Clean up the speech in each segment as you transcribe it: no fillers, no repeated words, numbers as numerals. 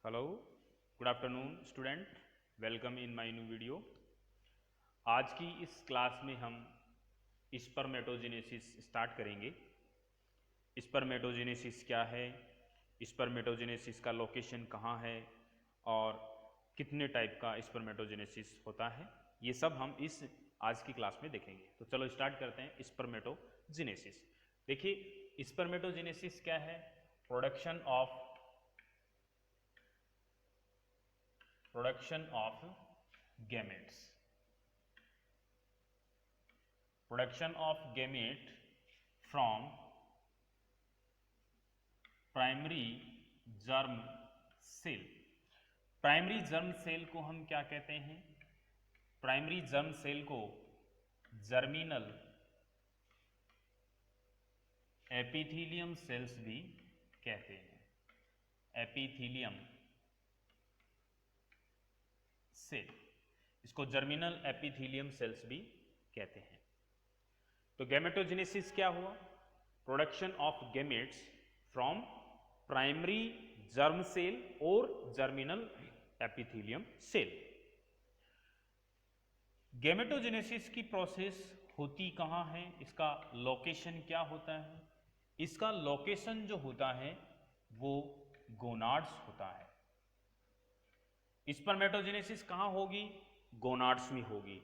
Hello, good afternoon student. Welcome in my new video. आज की इस क्लास में हम स्पर्मेटोजेनेसिस स्टार्ट करेंगे। स्पर्मेटोजेनेसिस क्या है, स्पर्मेटोजेनेसिस का लोकेशन कहाँ है और कितने टाइप का स्पर्मेटोजेनेसिस होता है, ये सब हम इस आज की क्लास में देखेंगे। तो चलो स्टार्ट करते हैं। स्पर्मेटोजेनेसिस देखिए, स्पर्मेटोजेनेसिस क्या है? Production of gametes, production of gamete from primary germ cell. Primary germ cell को हम क्या कहते हैं? प्राइमरी जर्म सेल को जर्मिनल एपिथीलियम सेल्स भी कहते हैं। एपिथीलियम सेल, इसको जर्मिनल एपिथीलियम सेल्स भी कहते हैं। तो गैमेटोजेनेसिस क्या हुआ? Production of gametes from primary germ cell और जर्मिनल एपिथीलियम सेल। गैमेटोजेनेसिस की प्रोसेस होती कहाँ है? इसका लोकेशन क्या होता है? इसका लोकेशन जो होता है वो गोनाड्स होता है। स्पर्मेटोजेनेसिस कहाँ होगी? गोनाड्स में होगी।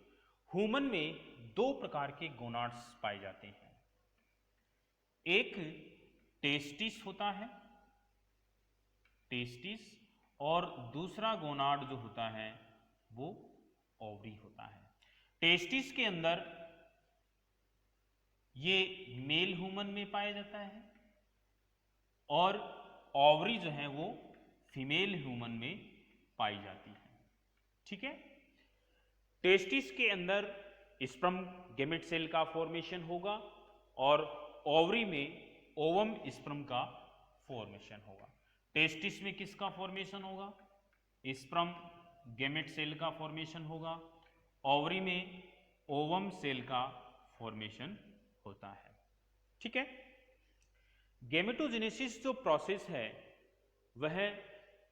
ह्यूमन में दो प्रकार के गोनाड्स पाए जाते हैं। एक टेस्टिस होता है, टेस्टिस, और दूसरा गोनाड जो होता है वो ओवरी होता है। टेस्टिस के अंदर ये मेल ह्यूमन में पाया जाता है और ओवरी जो है वो फीमेल ह्यूमन में पाई जाती है। ठीक है। टेस्टिस के अंदर स्पर्म गैमेट सेल का फॉर्मेशन होगा और ओवरी में ओवम स्पर्म का फॉर्मेशन होगा। टेस्टिस में किसका फॉर्मेशन होगा? स्पर्म गैमेट सेल का फॉर्मेशन होगा। ओवरी में ओवम सेल का फॉर्मेशन होता है। ठीक है। गैमेटोजेनेसिस जो प्रोसेस है वह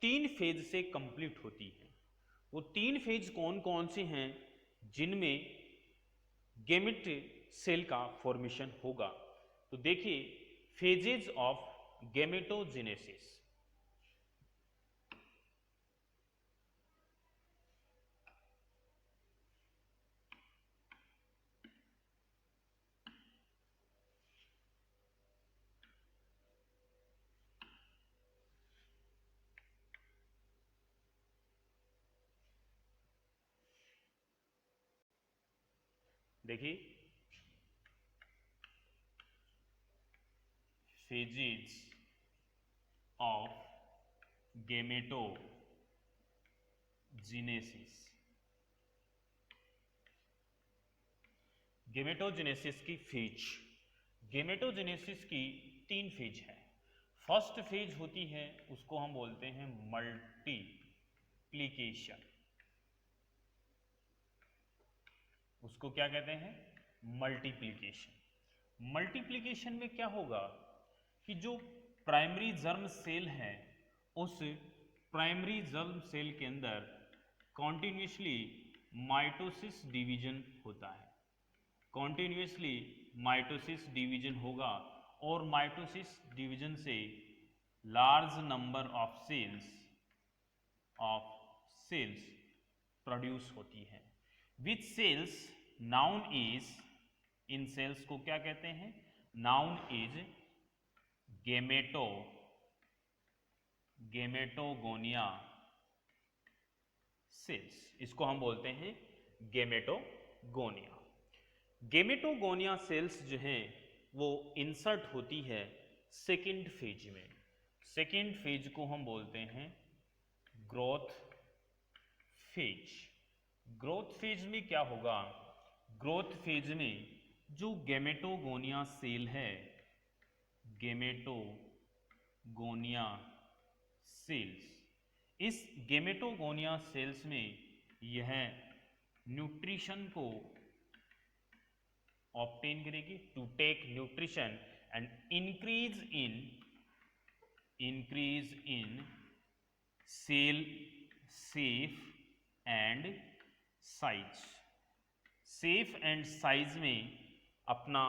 3 फेज से कंप्लीट होती है। वो 3 फेज कौन कौन से हैं जिनमें गैमेट सेल का फॉर्मेशन होगा? तो देखिए, फेजेज ऑफ गैमेटोजेनेसिस। देखिए, फेजेज ऑफ गैमेटोजेनेसिस। गैमेटोजेनेसिस की फेज, गैमेटोजेनेसिस की 3 फेज है। फर्स्ट फेज होती है उसको हम बोलते हैं मल्टीप्लिकेशन। उसको क्या कहते हैं? मल्टीप्लिकेशन। मल्टीप्लिकेशन में क्या होगा कि जो प्राइमरी जर्म सेल है उस प्राइमरी जर्म सेल के अंदर कॉन्टिन्यूसली माइटोसिस डिवीजन होता है। कॉन्टिन्यूसली माइटोसिस डिवीजन होगा और माइटोसिस डिवीजन से large number of cells produce होती है। विच सेल्स नाउन इज, इन सेल्स को क्या कहते हैं? Known is gametogonia cells. इसको हम बोलते हैं गैमेटोगोनिया। गैमेटोगोनिया सेल्स जो हैं वो इंसर्ट होती है सेकेंड फेज में। सेकेंड फेज को हम बोलते हैं ग्रोथ फेज। ग्रोथ फेज में क्या होगा? ग्रोथ फेज में जो गैमेटोगोनिया सेल है, गैमेटोगोनिया सेल्स, इस गैमेटोगोनिया सेल्स में यह न्यूट्रिशन को ऑब्टेन करेगी, to take nutrition and increase in cell shape and size. Shape and size में अपना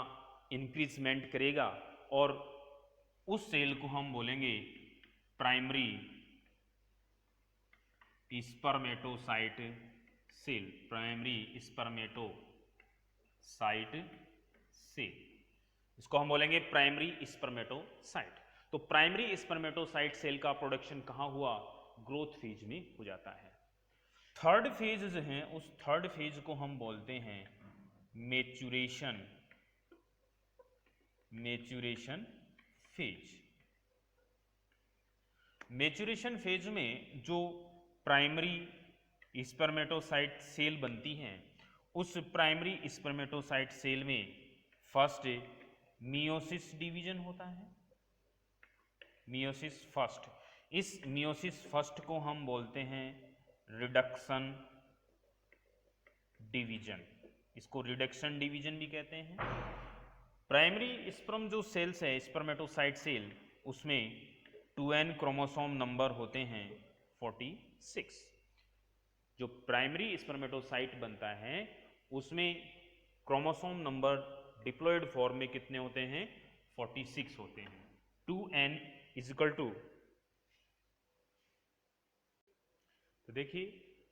इंक्रीजमेंट करेगा और उस सेल को हम बोलेंगे primary spermatocyte cell. Primary spermatocyte cell, इसको हम बोलेंगे प्राइमरी स्पर्मेटोसाइट। तो प्राइमरी स्पर्मेटोसाइट सेल का प्रोडक्शन कहाँ हुआ? ग्रोथ फेज में हो जाता है। थर्ड फेज जो है उस थर्ड फेज को हम बोलते हैं मैच्यूरेशन फेज। मैच्यूरेशन फेज में जो प्राइमरी स्पर्मेटोसाइट सेल बनती हैं उस प्राइमरी स्पर्मेटोसाइट सेल में फर्स्ट मियोसिस डिवीजन होता है, मियोसिस फर्स्ट। इस मियोसिस फर्स्ट को हम बोलते हैं रिडक्शन डिवीजन, इसको रिडक्शन डिवीजन भी कहते हैं। प्राइमरी स्पर्म जो सेल्स है स्पर्मेटोसाइट सेल, उसमें 2n क्रोमोसोम नंबर होते हैं 46। जो प्राइमरी स्पर्मेटोसाइट बनता है उसमें क्रोमोसोम नंबर डिप्लॉयड फॉर्म में कितने होते हैं? 46 होते हैं। 2n इजिकल टू, तो देखिए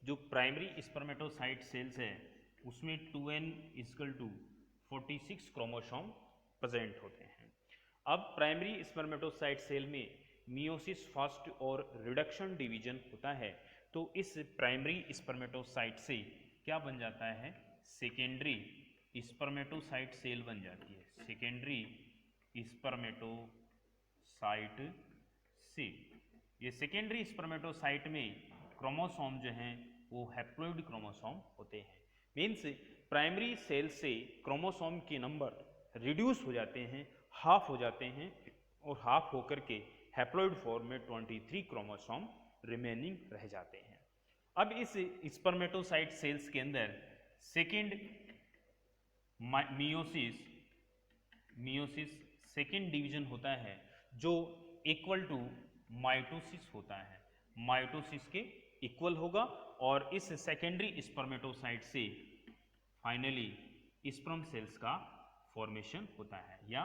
जो प्राइमरी स्पर्मेटोसाइट सेल्स है उसमें 2n is equal to 46 chromosome present होते हैं। अब प्राइमरी स्पर्मेटोसाइट सेल में मियोसिस फर्स्ट और रिडक्शन डिवीजन होता है, तो इस प्राइमरी स्पर्मेटोसाइट से क्या बन जाता है? सेकेंडरी स्पर्मेटोसाइट सेल बन जाती है, सेकेंडरी स्पर्मेटोसाइट सेल। ये सेकेंडरी स्पर्मेटोसाइट में क्रोमोसोम जो हैं वो हैप्लॉइड क्रोमोसोम होते हैं। मीन्स प्राइमरी सेल से क्रोमोसोम के नंबर रिड्यूस हो जाते हैं, हाफ हो जाते हैं, और हाफ होकर के हैप्लॉइड फॉर्म में 23 क्रोमोसोम रिमेनिंग रह जाते हैं। अब इस स्पर्मेटोसाइट सेल्स के अंदर सेकेंड मियोसिस सेकेंड डिवीजन होता है जो इक्वल टू माइटोसिस होता है, माइटोसिस के इक्वल होगा, और इस सेकेंडरी स्पर्मेटोसाइट से फाइनली स्पर्म सेल्स का फॉर्मेशन होता है या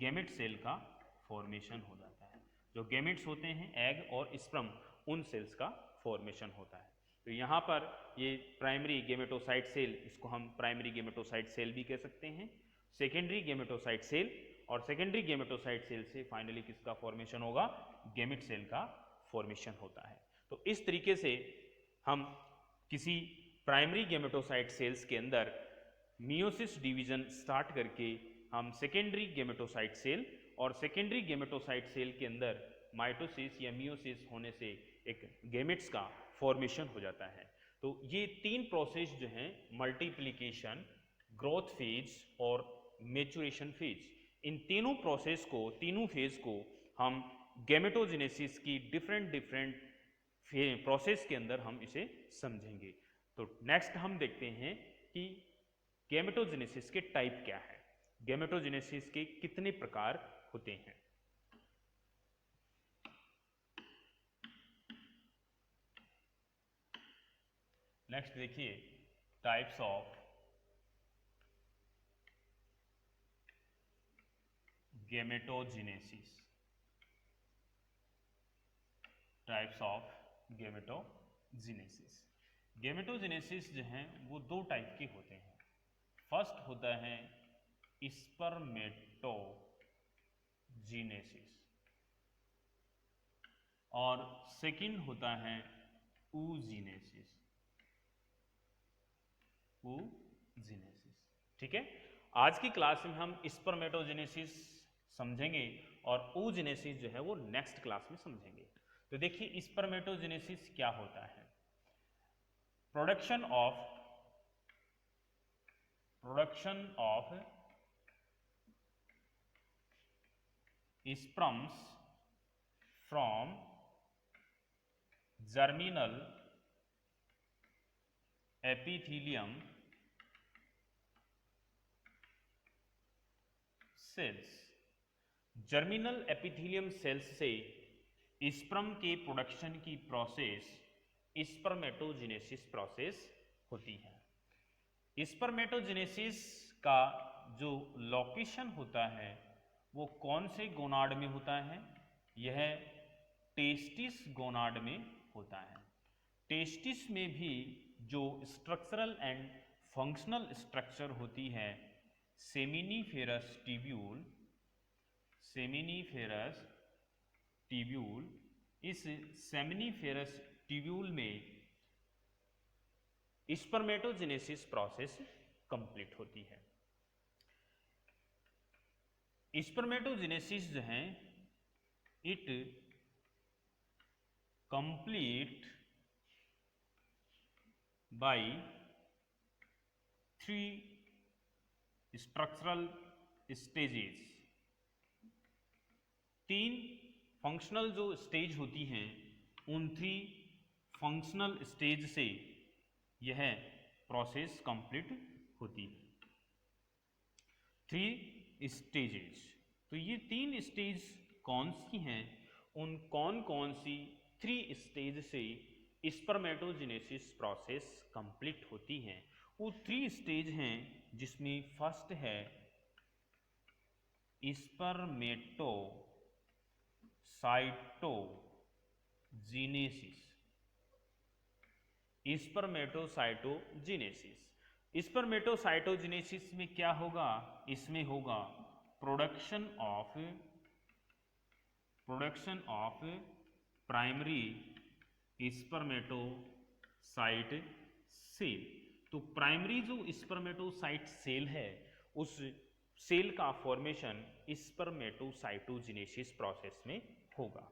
गैमेट सेल का फॉर्मेशन हो जाता है। जो गैमेट्स होते हैं एग और स्पर्म, उन सेल्स का फॉर्मेशन होता है। तो यहाँ पर ये प्राइमरी गैमेटोसाइट सेल, इसको हम प्राइमरी गैमेटोसाइट सेल भी कह सकते हैं, सेकेंडरी गैमेटोसाइट सेल, और सेकेंडरी गैमेटोसाइट सेल से फाइनली किसका फॉर्मेशन होगा? गैमेट सेल का फॉर्मेशन होता है। तो इस तरीके से हम किसी प्राइमरी गैमेटोसाइट सेल्स के अंदर मियोसिस डिवीजन स्टार्ट करके हम सेकेंडरी गैमेटोसाइट सेल, और सेकेंडरी गैमेटोसाइट सेल के अंदर माइटोसिस या मियोसिस होने से एक गैमेट्स का फॉर्मेशन हो जाता है। तो ये तीन प्रोसेस जो हैं, मल्टीप्लिकेशन, ग्रोथ फेज और मैच्योरेशन फेज, इन तीनों प्रोसेस को, तीनों फेज को हम गैमेटोजेनेसिस की डिफरेंट प्रोसेस के अंदर हम इसे समझेंगे। तो नेक्स्ट हम देखते हैं कि गैमेटोजेनेसिस के टाइप क्या है, गैमेटोजेनेसिस के कितने प्रकार होते हैं। नेक्स्ट देखिए types of gametogenesis, types of gametogenesis. Gametogenesis जो हैं वो दो टाइप के होते हैं। फर्स्ट होता है स्पर्मेटोजेनेसिस और सेकंड होता है oogenesis, oogenesis। ठीक है, आज की क्लास में हम स्पर्मेटोजेनेसिस समझेंगे और oogenesis जो है वो नेक्स्ट क्लास में समझेंगे। तो देखिए स्पर्मेटोजेनेसिस क्या होता है? Production of sperms from germinal epithelium cells. Germinal epithelium sales से स्पर्म के प्रोडक्शन की प्रोसेस स्पर्मेटोजेनेसिस प्रोसेस होती है। स्पर्मेटोजेनेसिस का जो लोकेशन होता है वो कौन से गोनाड में होता है? यह टेस्टिस गोनाड में होता है। टेस्टिस में भी जो स्ट्रक्चरल एंड फंक्शनल स्ट्रक्चर होती है सेमिनिफेरस ट्यूब्यूल, इस सेमिनिफेरस ट्यूब्यूल में स्पर्मेटोजेनेसिस प्रोसेस कंप्लीट होती है। स्पर्मेटोजेनेसिस जो है it complete bye 3 structural stages. 3 functional जो स्टेज होती हैं उन 3 फंक्शनल स्टेज से यह प्रोसेस कंप्लीट होती है। 3 स्टेजेस। तो ये 3 स्टेज कौन सी हैं? उन कौन कौन सी 3 स्टेज से स्पर्मेटोजेनेसिस प्रोसेस कंप्लीट होती हैं? वो 3 स्टेज हैं जिसमें फर्स्ट है स्पर्मेटोसाइटोजेनेसिस में क्या होगा? इसमें होगा production of primary spermatocyte cell. तो प्राइमरी जो स्पर्मेटोसाइट सेल है उस सेल का फॉर्मेशन स्पर्मेटोसाइटोजेनेसिस प्रोसेस में होगा।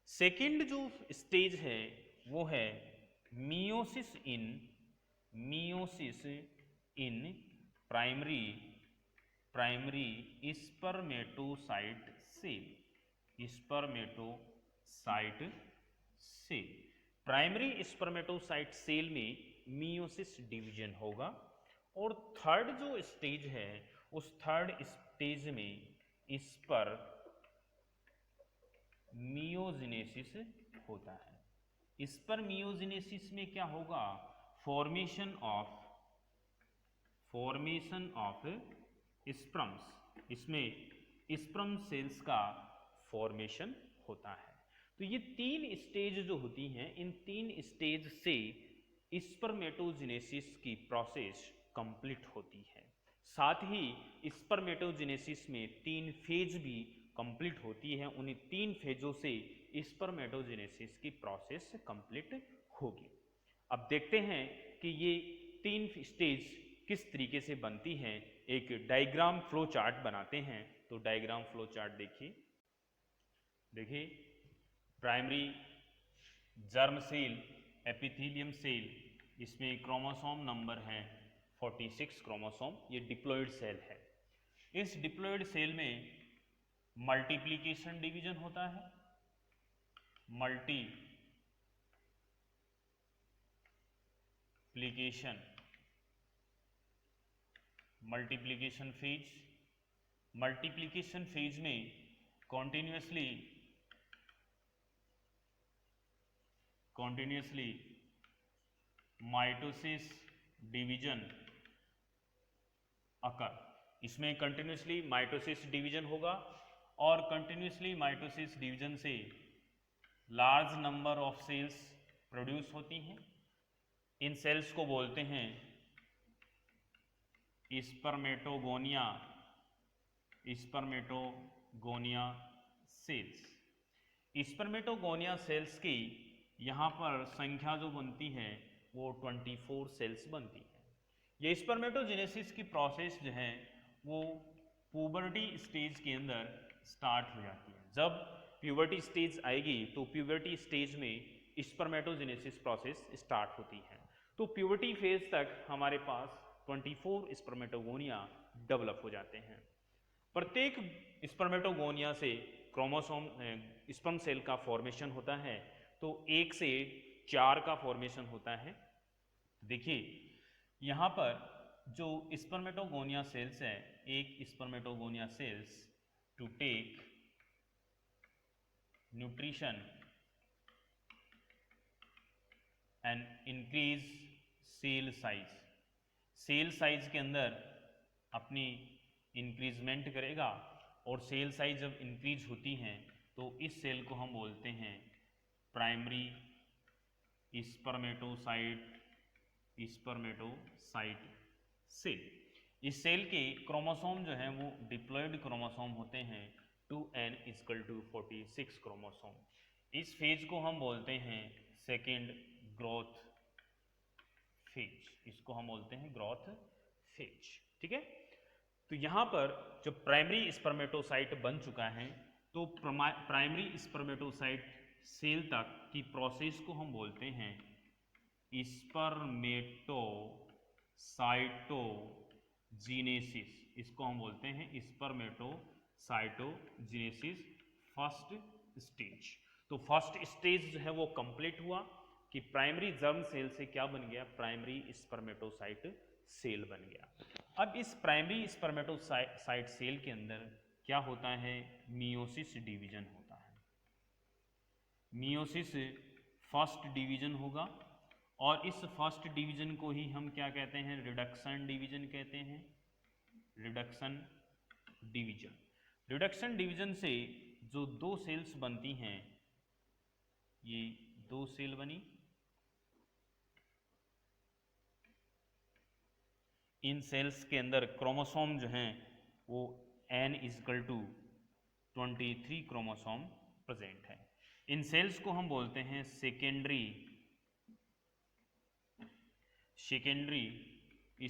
सेकेंड जो स्टेज है वो है meiosis in primary spermatocyte cell. Primary spermatocyte cell में मियोसिस डिवीजन होगा। और थर्ड जो स्टेज है उस थर्ड स्टेज में स्पर्मियोजेनेसिस होता है। स्पर्मियोजेनेसिस में क्या होगा? Formation of sperms. इसमें स्पर्म सेल्स का फॉर्मेशन होता है। तो ये 3 स्टेज जो होती हैं इन 3 स्टेज से स्पर्मेटोजेनेसिस की प्रोसेस कंप्लीट होती है। साथ ही स्पर्मेटोजेनेसिस में 3 फेज भी कंप्लीट होती है। उन्हीं 3 फेजों से स्पर्मेटोजेनेसिस की प्रोसेस कंप्लीट होगी। अब देखते हैं कि ये 3 स्टेज किस तरीके से बनती हैं। एक डायग्राम फ्लो चार्ट बनाते हैं। तो डायग्राम फ्लो चार्ट देखिए primary germ cell, epithelium cell, इसमें क्रोमोसोम नंबर है 46 क्रोमोसोम। ये डिप्लॉइड सेल है। इस डिप्लॉइड सेल में मल्टीप्लिकेशन डिवीजन होता है। मल्टीप्लिकेशन फेज में कॉन्टिन्यूसली माइटोसिस डिवीजन अकर। इसमें कंटिन्यूसली माइटोसिस डिवीजन होगा और कंटिन्यूसली माइटोसिस डिवीजन से large number of cells produce होती हैं। इन सेल्स को बोलते हैं स्पर्मेटोगोनिया सेल्स। स्पर्मेटोगोनिया सेल्स की यहाँ पर संख्या जो बनती है वो 24 सेल्स बनती है। ये स्पर्मेटोजेनेसिस की प्रोसेस जो है वो प्यूबर्टी स्टेज के अंदर स्टार्ट हो जाती है। जब प्यूबर्टी स्टेज आएगी तो प्यूबर्टी स्टेज में स्पर्मेटोजेनेसिस प्रोसेस स्टार्ट होती है। तो प्यूबर्टी फेज तक हमारे पास 24 स्पर्मेटोगोनिया डेवलप हो जाते हैं। प्रत्येक स्पर्मेटोगोनिया से क्रोमोसोम स्पर्म सेल का फॉर्मेशन होता है। तो 1 से 4 का फॉर्मेशन होता है। देखिए यहाँ पर जो स्पर्मेटोगोनिया सेल्स है, एक spermatogonia cells to take nutrition and increase cell size, cell size के अंदर अपनी इंक्रीजमेंट करेगा और सेल साइज जब इंक्रीज होती हैं तो इस सेल को हम बोलते हैं प्राइमरी स्पर्मेटोसाइट सेल। इस सेल के क्रोमोसोम जो है वो डिप्लॉयड क्रोमोसोम होते हैं 2n = 46 क्रोमोसोम। इस फेज को हम बोलते हैं सेकेंड ग्रोथ फेज, इसको हम बोलते हैं ग्रोथ फेज। ठीक है, तो यहां पर जब प्राइमरी स्पर्मेटोसाइट बन चुका है तो प्राइमरी स्पर्मेटोसाइट सेल तक की प्रोसेस को हम बोलते हैं स्पर्मेटोसाइटोजेनेसिस, इसको हम बोलते हैं स्पर्मेटोसाइटोजेनेसिस फर्स्ट स्टेज। तो फर्स्ट स्टेज जो है वो कंप्लीट हुआ कि प्राइमरी जर्म सेल से क्या बन गया, प्राइमरी स्पर्मेटोसाइट सेल बन गया। अब इस प्राइमरी स्पर्मेटोसाइट सेल के अंदर क्या होता है, मियोसिस डिवीजन होता है। मियोसिस फर्स्ट डिवीजन होगा और इस फर्स्ट डिवीजन को ही हम क्या कहते हैं, रिडक्शन डिवीजन कहते हैं। रिडक्शन डिवीजन, रिडक्शन डिवीजन से जो दो सेल्स बनती हैं, ये दो सेल बनी, इन सेल्स के अंदर क्रोमोसोम जो हैं वो n = 23 क्रोमोसोम प्रेजेंट है। इन सेल्स को हम बोलते हैं सेकेंडरी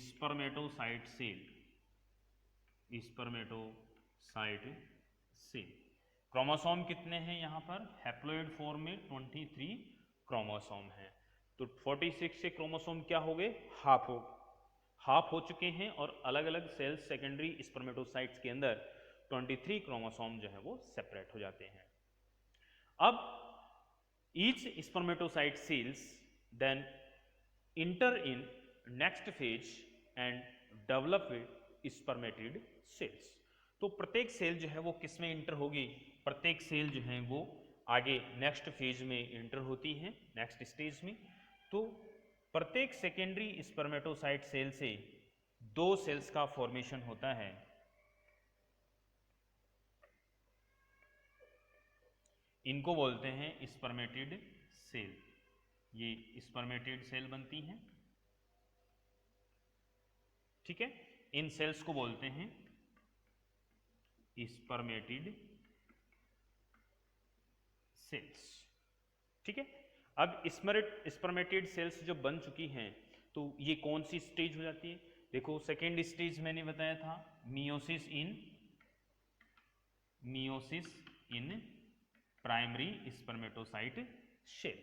स्पर्मेटोसाइट सेल। क्रोमोसोम कितने हैं यहाँ पर, हैप्लॉइड फॉर्म में 23 क्रोमोसोम हैं। तो 46 से क्रोमोसोम क्या हो गए, हाफ हो चुके हैं और अलग अलग सेल्स सेकेंडरी स्पर्मेटोसाइट्स के अंदर 23 क्रोमोसोम जो है वो सेपरेट हो जाते हैं। अब each spermatocyte cells then enter in next phase and develop spermatid cells. तो प्रत्येक सेल जो है वो किस में इंटर होगी, प्रत्येक सेल जो है वो आगे नेक्स्ट फेज में इंटर होती है, नेक्स्ट स्टेज में। तो प्रत्येक सेकेंडरी स्पर्मेटोसाइट सेल से दो सेल्स का फॉर्मेशन होता है। इनको बोलते हैं स्पर्मेटिड सेल, ये स्पर्मेटिड सेल बनती हैं। ठीक है, इन सेल्स को बोलते हैं स्पर्मेटिड सेल्स। ठीक है, अब स्पर्मेटिड सेल्स जब बन चुकी हैं तो ये कौन सी स्टेज हो जाती है, देखो सेकेंड स्टेज मैंने बताया था meiosis in primary spermatocyte cell.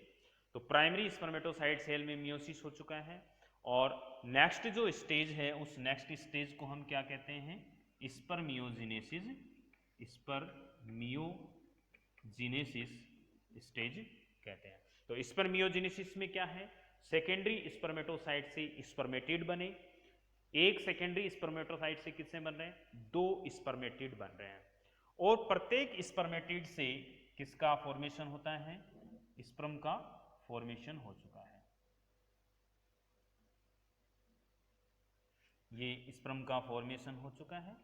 तो प्राइमरी स्पर्मेटोसाइट सेल में मियोसिस हो चुका है और नेक्स्ट जो स्टेज है उस नेक्स्ट स्टेज को हम क्या कहते हैं, स्पर्मियोजेनेसिस स्टेज कहते हैं। तो स्पर्मियोजेनेसिस में क्या है, सेकेंडरी स्पर्मेटोसाइट से स्पर्मेटिड बने, एक सेकेंडरी स्पर्मेटोसाइट से किससे बन रहे हैं, दो स्पर्मेटिड बन रहे हैं और प्रत्येक स्पर्मेटिड से किसका फॉर्मेशन होता है, स्पर्म का फॉर्मेशन हो चुका है। ये स्पर्म का फॉर्मेशन हो चुका है।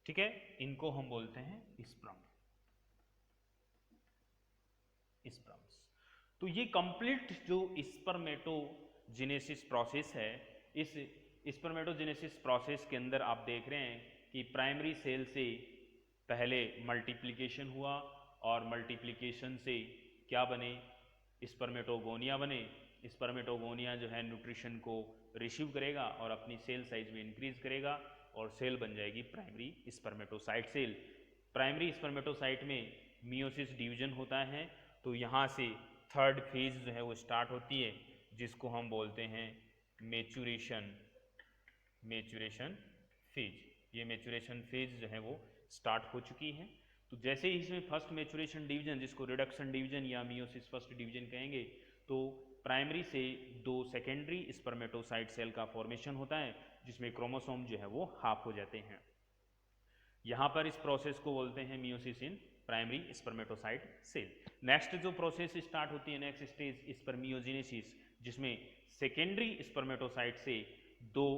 ठीक है, इनको हम बोलते हैं स्पर्म्स। तो ये कंप्लीट जो स्पर्मेटोजेनेसिस प्रोसेस है, इस स्पर्मेटोजेनेसिस प्रोसेस के अंदर आप देख रहे हैं कि प्राइमरी सेल से पहले मल्टीप्लिकेशन हुआ और मल्टीप्लिकेशन से क्या बने, स्पर्मेटोगोनिया बने। स्पर्मेटोगोनिया जो है न्यूट्रिशन को रिसीव करेगा और अपनी सेल साइज में इंक्रीज करेगा और सेल बन जाएगी primary spermatocyte cell. Primary spermatocyte में मियोसिस डिवीजन होता है, तो यहाँ से थर्ड फेज जो है वो स्टार्ट होती है जिसको हम बोलते हैं मैच्यूरेशन फेज। ये मैच्यूरेशन फेज जो है वो स्टार्ट हो चुकी है। तो जैसे ही इसमें फर्स्ट मैच्यूरेशन डिवीजन, जिसको रिडक्शन डिवीजन या मियोसिस फर्स्ट डिवीजन कहेंगे, तो प्राइमरी से दो सेकेंडरी स्पर्मेटोसाइट सेल का फॉर्मेशन होता है जिसमें क्रोमोसोम जो है वो हाफ हो जाते हैं। यहाँ पर इस प्रोसेस को बोलते हैं meiosis in primary spermatocyte cell. Next जो प्रोसेस स्टार्ट होती है, नेक्स्ट स्टेज स्पर्मियोजेनेसिस, जिसमें सेकेंडरी स्पर्मेटोसाइट से 2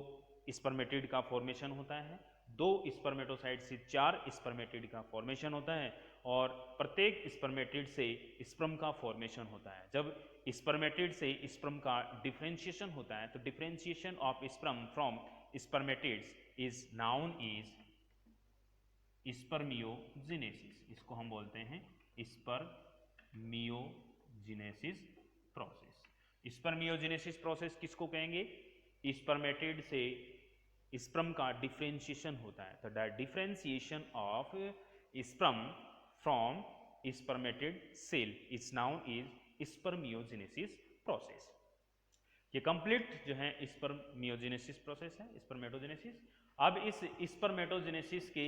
स्पर्मेटिड का फॉर्मेशन होता है, 2 स्पर्मेटोसाइट से 4 स्पर्मेटिड का फॉर्मेशन होता है, और प्रत्येक स्पर्मेटिड से स्पर्म का फॉर्मेशन होता है। जब स्पर्मेटिड से स्पर्म का डिफरेंशिएशन होता है, तो differentiation of sperm from spermatids is known is spermiogenesis. इसको हम बोलते हैं स्पर्मियोजेनेसिस प्रोसेस। स्पर्मियोजेनेसिस प्रोसेस किसको कहेंगे? स्पर्मेटिड से स्पर्म का डिफरेंशिएशन होता है, तो the differentiation of sperm from spermatid cell is known is spermiogenesis process. ये कंप्लीट जो है स्पर्मियोजेनेसिस प्रोसेस है, स्पर्मेटोजेनेसिस। अब इस स्पर्मेटोजेनेसिस के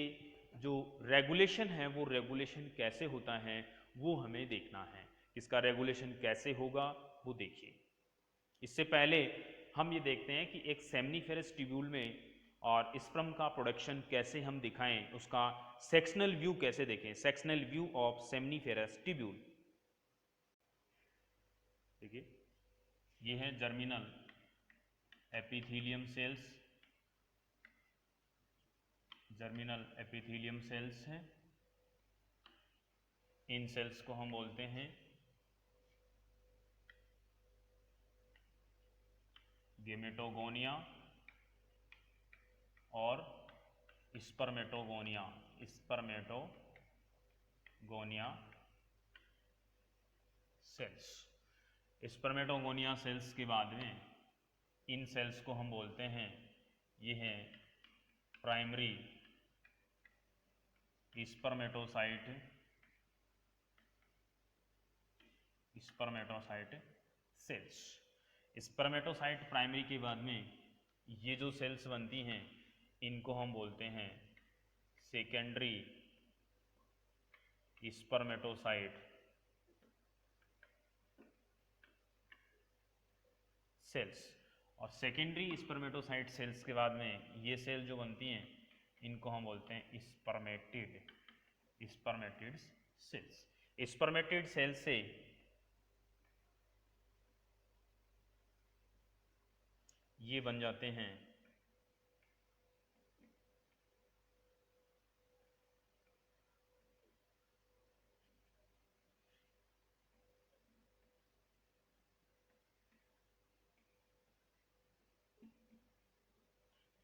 जो रेगुलेशन है, वो रेगुलेशन कैसे होता है वो हमें देखना है। इसका रेगुलेशन कैसे होगा वो देखिए। इससे पहले हम ये देखते हैं कि एक सेमनीफेरस ट्यूब्यूल में और स्पर्म का प्रोडक्शन कैसे हम दिखाएं, उसका सेक्शनल व्यू कैसे देखें। Sectional view of seminiferous tubule. देखिए, ये है germinal epithelium cells, germinal epithelium cells हैं। इन सेल्स को हम बोलते हैं गेमेटोगोनिया और spermatogonia, spermatogonia cells. Spermatogonia cells के बाद में इन सेल्स को हम बोलते हैं, ये है primary spermatocyte cells. Spermatocyte primary के बाद में ये जो सेल्स बनती हैं, इनको हम बोलते हैं सेकेंडरी स्पर्मेटोसाइट सेल्स। और सेकेंडरी स्पर्मेटोसाइट सेल्स के बाद में ये सेल जो बनती हैं, इनको हम बोलते हैं स्पर्मेटिड सेल्स। स्पर्मेटिड सेल से ये बन जाते हैं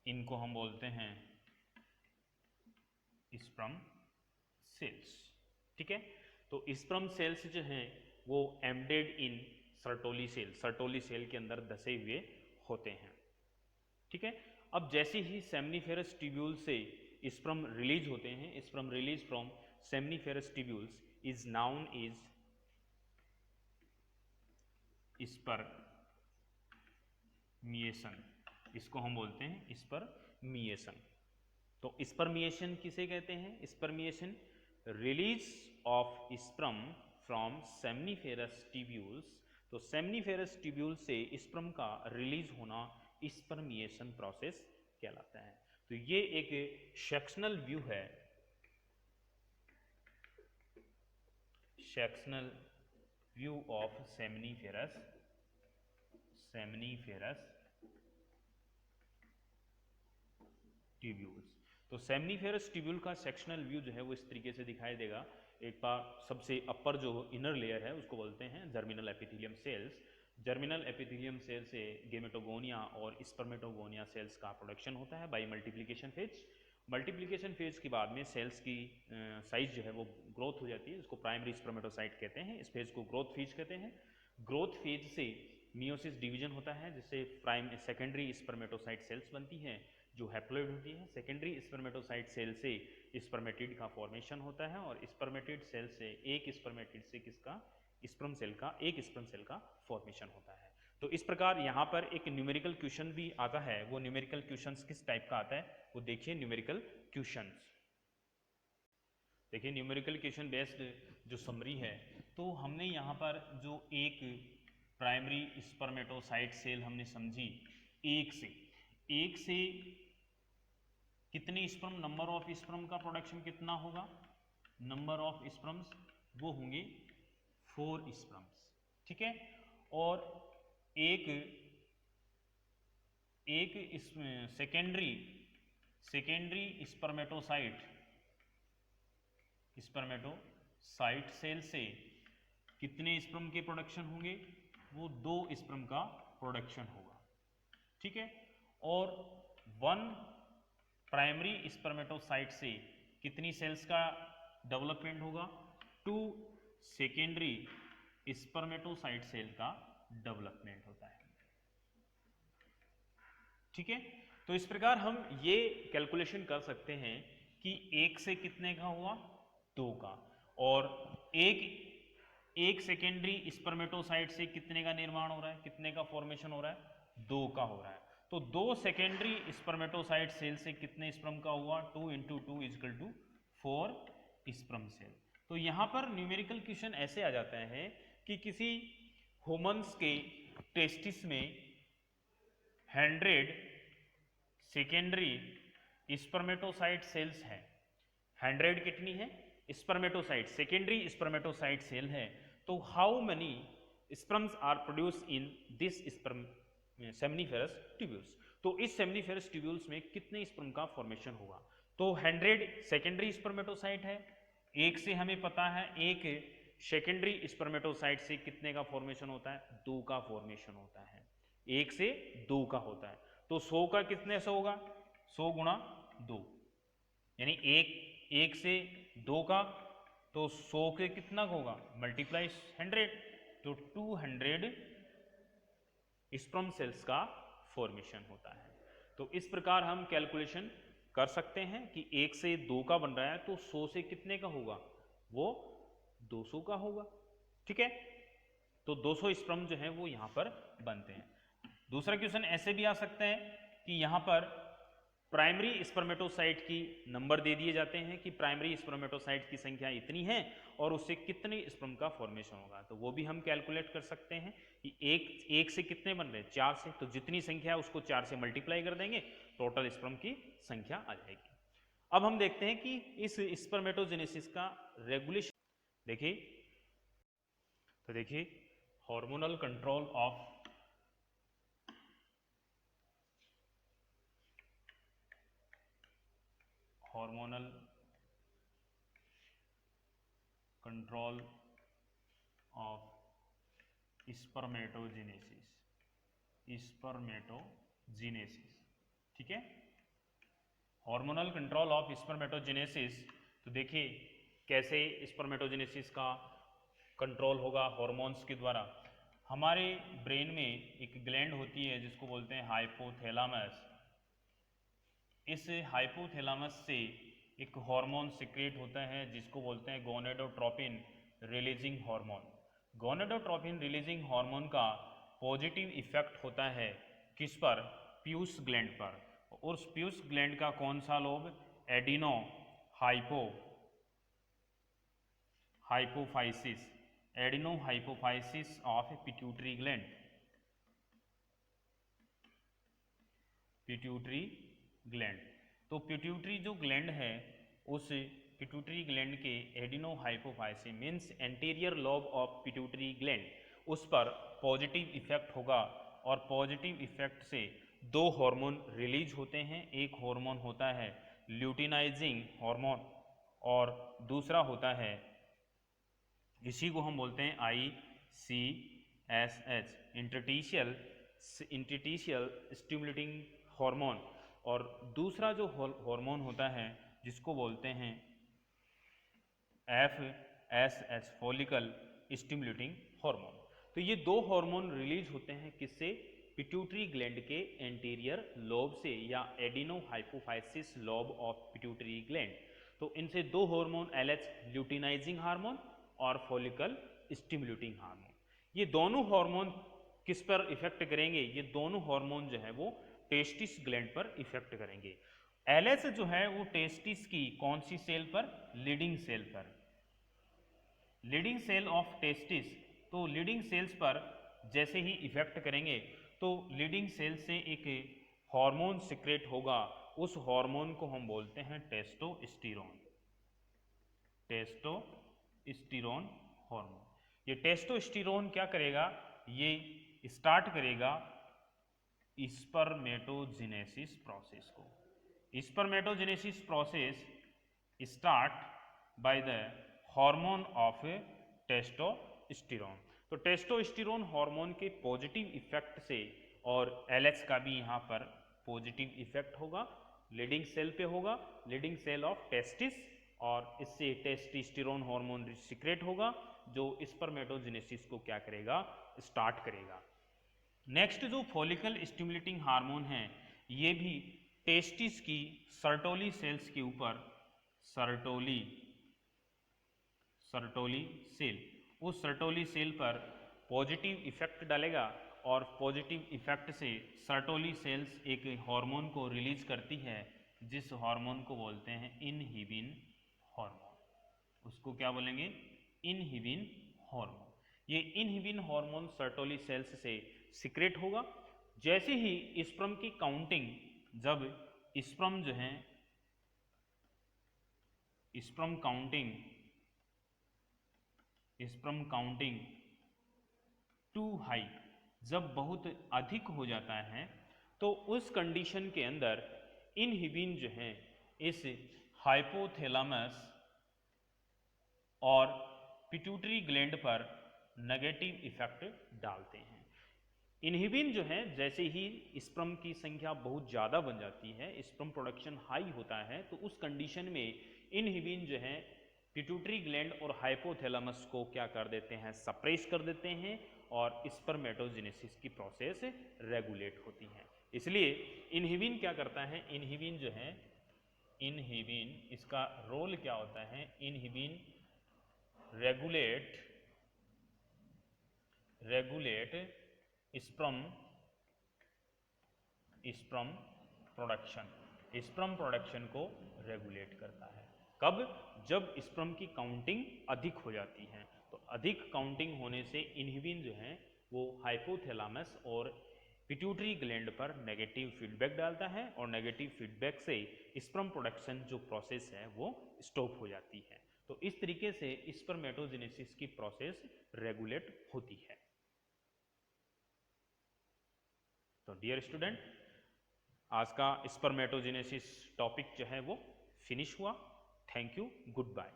इनको हम बोलते हैं स्पर्म सेल्स। ठीक है, तो स्पर्म सेल्स जो हैं वो embedded in Sertoli cell, Sertoli cell के अंदर धसे हुए होते हैं। ठीक है, अब जैसे ही सेमनीफेरस ट्यूब्यूल से स्पर्म रिलीज होते हैं, sperm release from seminiferous tubules is known is spermiation. इसको हम बोलते हैं स्पर्मिएशन। तो स्पर्मिएशन किसे कहते हैं? Spermiation release of sperm from seminiferous tubules. तो सेमनीफेरस ट्यूब्यूल से स्पर्म का रिलीज होना स्पर्मिएशन प्रोसेस कहलाता है। तो ये एक सेक्शनल व्यू है, sectional view of seminiferous tubules. तो सेमनीफेरस ट्यूब्यूल का सेक्शनल व्यू जो है वो इस तरीके से दिखाई देगा। एक बार सबसे अपर जो इनर लेयर है उसको बोलते हैं germinal epithelium cells. Germinal epithelium cell से गेमेटोगोनिया और स्पर्मेटोगोनिया सेल्स का प्रोडक्शन होता है by multiplication phase. Multiplication phase के बाद में सेल्स की साइज जो है वो ग्रोथ हो जाती है, उसको प्राइमरी स्पर्मेटोसाइट कहते हैं। इस फेज को ग्रोथ फेज कहते हैं। ग्रोथ फेज से मियोसिस डिवीजन होता है, जिससे सेकेंडरी स्पर्मेटोसाइट सेल्स बनती हैं जो हैप्लॉइड होती है। सेकेंडरी स्पर्मेटोसाइट सेल से स्पर्मेटिड का फॉर्मेशन होता है, और स्पर्मेटिड सेल से एक स्पर्मेटिड से किसका? स्पर्म सेल का, एक स्पर्म सेल का फॉर्मेशन होता है। तो इस प्रकार यहाँ पर एक न्यूमेरिकल क्वेश्चन भी आता है। वो न्यूमेरिकल क्वेश्चंस किस टाइप का आता है वो देखिए। न्यूमेरिकल क्वेश्चंस देखिए, न्यूमेरिकल क्वेश्चन बेस्ड जो समरी है, तो हमने यहाँ पर जो एक प्राइमरी स्पर्मेटोसाइट सेल हमने समझी, एक से कितने स्पर्म, नंबर ऑफ स्पर्म का प्रोडक्शन कितना होगा, नंबर ऑफ स्पर्म्स वो होंगे 4 स्पर्म्स, ठीक है। और एक सेकेंडरी स्पर्मेटोसाइट सेल से कितने स्पर्म के प्रोडक्शन होंगे, वो 2 स्पर्म का प्रोडक्शन होगा, ठीक है। और 1 प्राइमरी स्पर्मेटोसाइट से कितनी सेल्स का डेवलपमेंट होगा, 2 सेकेंडरी स्पर्मेटोसाइट सेल का डेवलपमेंट होता है, ठीक है। तो इस प्रकार हम ये कैलकुलेशन कर सकते हैं कि 1 से कितने का हुआ, 2 का, और एक सेकेंडरी स्पर्मेटोसाइट से कितने का निर्माण हो रहा है, कितने का फॉर्मेशन हो रहा है, 2 का हो रहा है। तो 2 सेकेंडरी स्पर्मेटोसाइट सेल से कितने स्पर्म का हुआ, 2 × 2 = 4 स्पर्म सेल। तो यहाँ पर न्यूमेरिकल क्वेश्चन ऐसे आ जाता है कि किसी ह्यूमन्स के टेस्टिस में 100 सेकेंडरी स्पर्मेटोसाइट सेल्स है, 100 कितनी है स्पर्मेटोसाइट, सेकेंडरी स्पर्मेटोसाइट सेल है। तो how many sperms are produce in this seminiferous tubules, तो इस सेमनीफेरस ट्यूब्यूल्स में कितने स्पर्म का फॉर्मेशन होगा। तो 100 सेकेंडरी स्पर्मेटोसाइट है, एक से हमें पता है एक सेकेंडरी स्पर्मेटोसाइट से कितने का फॉर्मेशन होता है, 2 का फॉर्मेशन होता है, 1 से 2 का होता है। तो 100 का कितने से होगा, 100 × 2, यानी 1 से 2 का, तो 100 के कितना होगा, मल्टीप्लाई 100, तो 200 स्पर्म सेल्स का फॉर्मेशन होता है। तो इस प्रकार हम कैलकुलेशन कर सकते हैं कि 1 से 2 का बन रहा है, तो 100 से कितने का होगा, वो 200 का होगा, ठीक है। तो 200 स्पर्म जो है वो यहाँ पर बनते हैं। दूसरा क्वेश्चन ऐसे भी आ सकता है कि यहाँ पर प्राइमरी स्पर्मेटोसाइट की नंबर दे दिए जाते हैं कि प्राइमरी स्पर्मेटोसाइट की संख्या इतनी है और उससे कितने स्पर्म का फॉर्मेशन होगा, तो वो भी हम कैलकुलेट कर सकते हैं कि एक से कितने बन रहे हैं, 4 से, तो जितनी संख्या है उसको 4 से मल्टीप्लाई कर देंगे, टोटल स्पर्म की संख्या आ जाएगी। अब हम देखते हैं कि इस स्पर्मेटोजेनेसिस का रेगुलेशन देखिए, तो देखिए हार्मोनल कंट्रोल ऑफ स्पर्मेटोजेनेसिस, ठीक है। हार्मोनल कंट्रोल ऑफ स्पर्मेटोजेनेसिस, तो देखिए कैसे स्पर्मेटोजेनेसिस का कंट्रोल होगा हार्मोन्स के द्वारा। हमारे ब्रेन में एक ग्लैंड होती है जिसको बोलते हैं हाइपोथैलेमस। इस हाइपोथैलेमस से एक हार्मोन सिक्रेट होता है जिसको बोलते हैं gonadotropin releasing hormone. Gonadotropin releasing hormone का पॉजिटिव इफेक्ट होता है किस पर, पीयूष ग्लैंड पर, और उस पीयूष ग्लैंड का कौन सा lobe, adeno hypophysis of pituitary gland. तो पिट्यूटरी जो ग्लैंड है, उस पिट्यूटरी ग्लैंड के adeno hypophysis means anterior lobe of pituitary gland, उस पर पॉजिटिव इफेक्ट होगा, और पॉजिटिव इफेक्ट से 2 हार्मोन रिलीज होते हैं। एक हार्मोन होता है ल्यूटिनाइजिंग हार्मोन और दूसरा होता है, इसी को हम बोलते हैं ICSH इंटरस्टिशियल स्टिमुलेटिंग हार्मोन, और दूसरा जो हार्मोन होता है जिसको बोलते हैं FSH फॉलिकल स्टिमुलेटिंग हार्मोन। तो ये 2 हार्मोन रिलीज होते हैं किससे, पिट्यूटरी ग्लैंड के एंटीरियर लोब से, या adeno hypophysis lobe of pituitary gland. तो इनसे 2 हार्मोन LH ल्यूटिनाइजिंग हार्मोन और फॉलिकल स्टिमुलेटिंग हार्मोन, ये दोनों हार्मोन किस पर इफेक्ट करेंगे, ये दोनों हार्मोन जो है वो टेस्टिस ग्लैंड पर इफेक्ट करेंगे। LH जो है वो टेस्टिस की कौन सी सेल पर, लीडिंग सेल पर, लीडिंग सेल ऑफ टेस्टिस। तो लीडिंग सेल्स पर जैसे ही इफेक्ट करेंगे तो लीडिंग सेल से एक हार्मोन सिक्रेट होगा, उस हार्मोन को हम बोलते हैं टेस्टोस्टेरोन, टेस्टोस्टेरोन हार्मोन। ये टेस्टोस्टेरोन क्या करेगा, ये स्टार्ट करेगा स्पर्मेटोजेनेसिस प्रोसेस को। Spermatogenesis process start by the hormone of testosterone. तो टेस्टोस्टेरोन हार्मोन के पॉजिटिव इफेक्ट से, और LH का भी यहाँ पर पॉजिटिव इफेक्ट होगा, लीडिंग सेल पे होगा, लीडिंग सेल ऑफ टेस्टिस, और इससे टेस्टोस्टेरोन हार्मोन सीक्रेट होगा जो स्पर्मेटोजेनेसिस को क्या करेगा, स्टार्ट करेगा। नेक्स्ट जो फॉलिकल स्टिमुलेटिंग हार्मोन है, ये भी टेस्टिस की सर्टोली सेल्स के ऊपर, सर्टोली सेल, उस सर्टोली सेल पर पॉजिटिव इफेक्ट डालेगा, और पॉजिटिव इफेक्ट से सर्टोली सेल्स एक हार्मोन को रिलीज करती है, जिस हार्मोन को बोलते हैं इनहिबिन हार्मोन। उसको क्या बोलेंगे, इनहिबिन हार्मोन। ये इनहिबिन हार्मोन सर्टोली सेल्स से सीक्रेट होगा। जैसे ही स्पर्म की काउंटिंग, जब स्पर्म जो है, स्पर्म काउंटिंग टू हाई, जब बहुत अधिक हो जाता है, तो उस कंडीशन के अंदर इनहिबिन जो है इस हाइपोथैलेमस और पिट्यूटरी ग्लैंड पर नेगेटिव इफेक्ट डालते हैं। इनहिबिन जो है, जैसे ही स्पर्म की संख्या बहुत ज़्यादा बन जाती है, स्पर्म प्रोडक्शन हाई होता है, तो उस कंडीशन में इनहिबिन जो है पिट्यूटरी ग्लैंड और हाइपोथैलेमस को क्या कर देते हैं, सप्रेस कर देते हैं, और स्पर्मेटोजेनेसिस की प्रोसेस रेगुलेट होती है। इसलिए इनहिबिन क्या करता है, इनहिबिन जो है, इनहिबिन इसका रोल क्या होता है, इनहिबिन रेगुलेट स्पर्म प्रोडक्शन को रेगुलेट करता है। कब, जब स्पर्म की काउंटिंग अधिक हो जाती है। तो अधिक काउंटिंग होने से इनहिबिन जो है वो हाइपोथैलेमस और पिट्यूटरी ग्लैंड पर नेगेटिव फीडबैक डालता है, और नेगेटिव फीडबैक से स्पर्म प्रोडक्शन जो प्रोसेस है वो स्टॉप हो जाती है। तो इस तरीके से स्पर्मेटोजेनेसिस की प्रोसेस रेगुलेट होती है। तो डियर स्टूडेंट, आज का स्पर्मेटोजेनेसिस टॉपिक जो है वो फिनिश हुआ। Thank you, good bye.